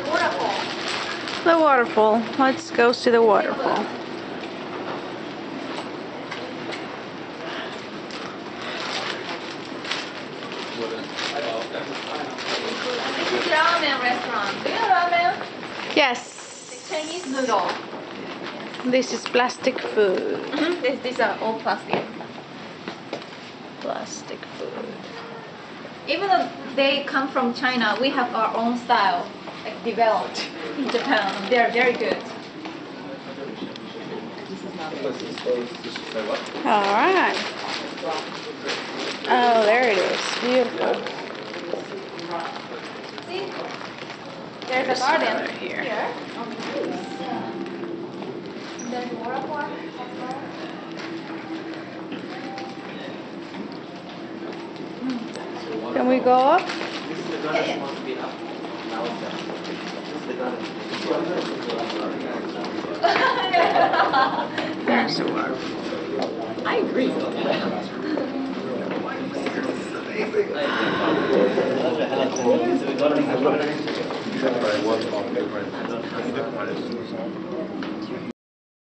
the waterfall. The waterfall. Let's go to the waterfall. This is ramen restaurant. Do you know ramen? Yes. Chinese noodle. This is plastic food. These are all plastic. Plastic food. Even though they come from China, we have our own style, like developed in Japan. They are very good. All right. Oh, there it is. Beautiful. See? There's a garden here. There's waterfall as well. Can we go up? Yeah. There's the waterfall. I agree.